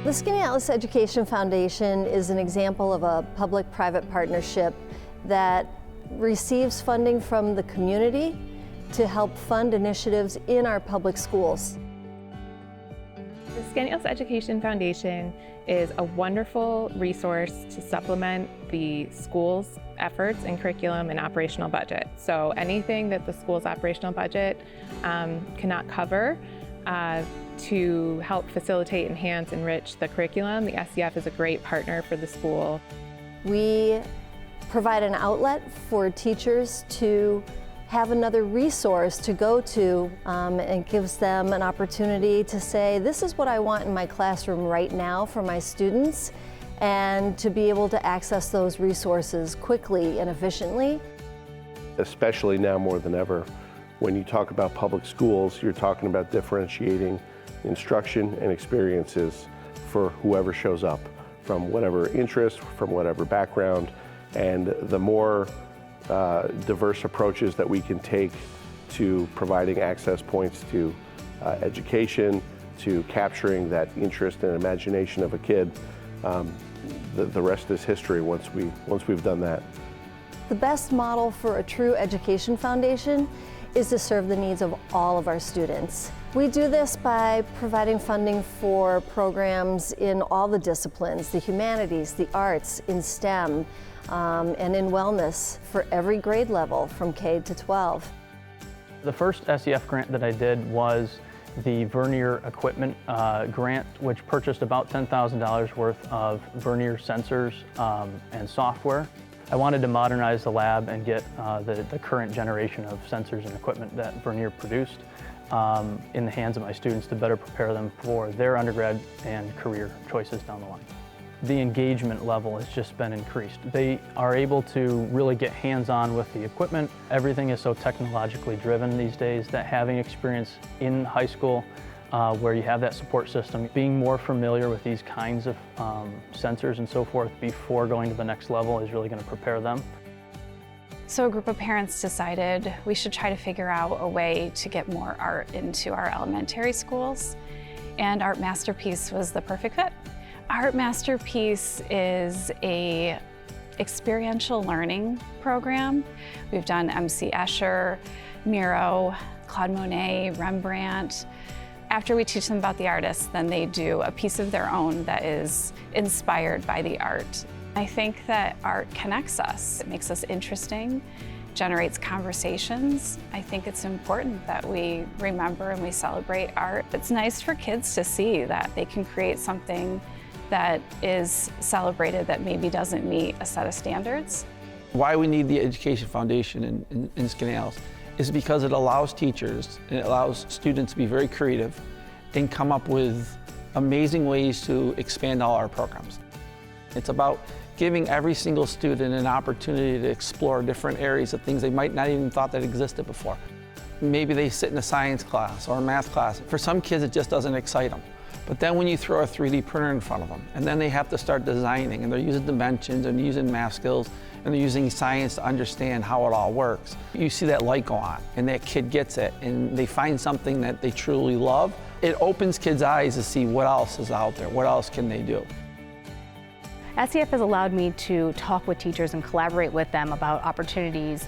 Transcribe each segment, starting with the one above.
The Skaneateles Education Foundation is an example of a public-private partnership that receives funding from the community to help fund initiatives in our public schools. The Skaneateles Education Foundation is a wonderful resource to supplement the school's efforts in curriculum and operational budget. So anything that the school's operational budget cannot cover, to help facilitate, enhance, enrich the curriculum, the SEF is a great partner for the school. We provide an outlet for teachers to have another resource to go to, and gives them an opportunity to say, this is what I want in my classroom right now for my students, and to be able to access those resources quickly and efficiently. Especially now more than ever, when you talk about public schools, you're talking about differentiating instruction and experiences for whoever shows up, from whatever interest, from whatever background, and the more diverse approaches that we can take to providing access points to education, to capturing that interest and imagination of a kid, the rest is history once we've done that. The best model for a true education foundation is to serve the needs of all of our students. We do this by providing funding for programs in all the disciplines, the humanities, the arts, in STEM, and in wellness for every grade level from K to 12. The first SEF grant that I did was the Vernier equipment grant, which purchased about $10,000 worth of Vernier sensors and software. I wanted to modernize the lab and get the current generation of sensors and equipment that Vernier produced in the hands of my students to better prepare them for their undergrad and career choices down the line. The engagement level has just been increased. They are able to really get hands-on with the equipment. Everything is so technologically driven these days that having experience in high school where you have that support system, being more familiar with these kinds of sensors and so forth before going to the next level is really going to prepare them. So a group of parents decided we should try to figure out a way to get more art into our elementary schools, and Art Masterpiece was the perfect fit. Art Masterpiece is a experiential learning program. We've done MC Escher, Miro, Claude Monet, Rembrandt. After we teach them about the artists, then they do a piece of their own that is inspired by the art. I think that art connects us. It makes us interesting, generates conversations. I think it's important that we remember and we celebrate art. It's nice for kids to see that they can create something that is celebrated that maybe doesn't meet a set of standards. Why we need the Education Foundation in Skaneateles is because it allows teachers and it allows students to be very creative and come up with amazing ways to expand all our programs. It's about giving every single student an opportunity to explore different areas of things they might not even thought that existed before. Maybe they sit in a science class or a math class. For some kids, it just doesn't excite them. But then when you throw a 3D printer in front of them, and then they have to start designing, and they're using dimensions, and using math skills, and they're using science to understand how it all works. You see that light go on, and that kid gets it, and they find something that they truly love. It opens kids' eyes to see what else is out there, what else can they do. SEF has allowed me to talk with teachers and collaborate with them about opportunities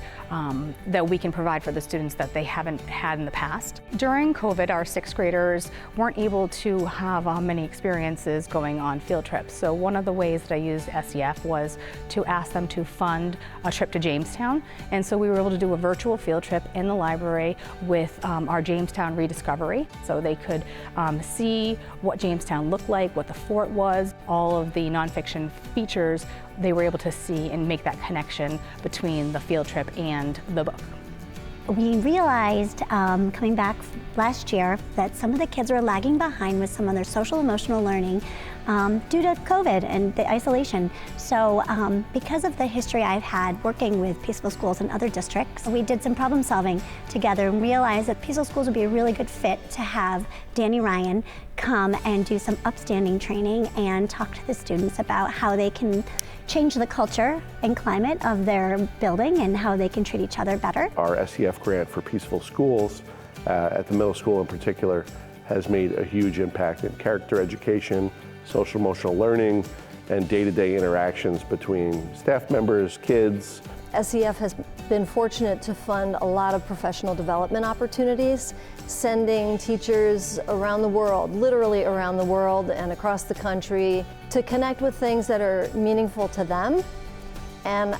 that we can provide for the students that they haven't had in the past. During COVID, our sixth graders weren't able to have many experiences going on field trips. So one of the ways that I used SEF was to ask them to fund a trip to Jamestown. And so we were able to do a virtual field trip in the library with our Jamestown rediscovery. So they could see what Jamestown looked like, what the fort was, all of the nonfiction features. They were able to see and make that connection between the field trip and the book. We realized coming back last year that some of the kids were lagging behind with some of their social emotional learning due to COVID and the isolation. So because of the history I've had working with Peaceful Schools in other districts, we did some problem solving together and realized that Peaceful Schools would be a really good fit to have Danny Ryan come and do some upstanding training and talk to the students about how they can change the culture and climate of their building and how they can treat each other better. Our SEF grant for Peaceful Schools at the middle school in particular has made a huge impact in character education, social emotional learning, and day-to-day interactions between staff members, kids. SEF has been fortunate to fund a lot of professional development opportunities, sending teachers around the world, literally around the world and across the country, to connect with things that are meaningful to them. And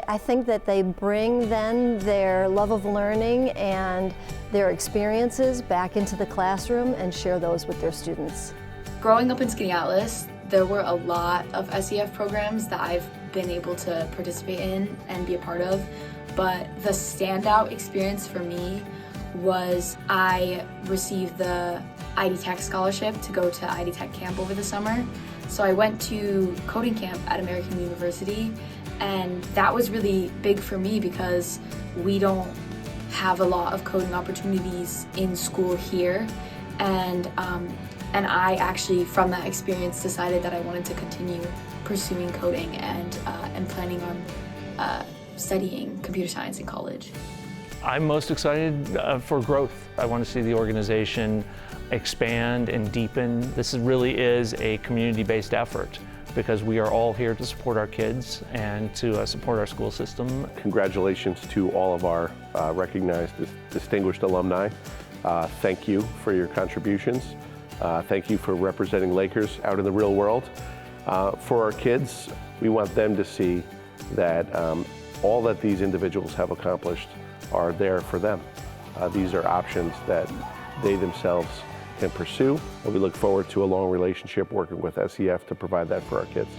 I think that they bring then their love of learning and their experiences back into the classroom and share those with their students. Growing up in Skaneateles, there were a lot of SEF programs that I've been able to participate in and be a part of, but the standout experience for me was I received the ID Tech scholarship to go to ID Tech camp over the summer. So I went to coding camp at American University, and that was really big for me because we don't have a lot of coding opportunities in school here, and I actually, from that experience, decided that I wanted to continue pursuing coding and planning on studying computer science in college. I'm most excited for growth. I want to see the organization expand and deepen. This really is a community-based effort because we are all here to support our kids and to support our school system. Congratulations to all of our recognized distinguished alumni. Thank you for your contributions. Thank you for representing Lakers out in the real world. For our kids, we want them to see that all that these individuals have accomplished are there for them. These are options that they themselves can pursue, and we look forward to a long relationship working with SEF to provide that for our kids.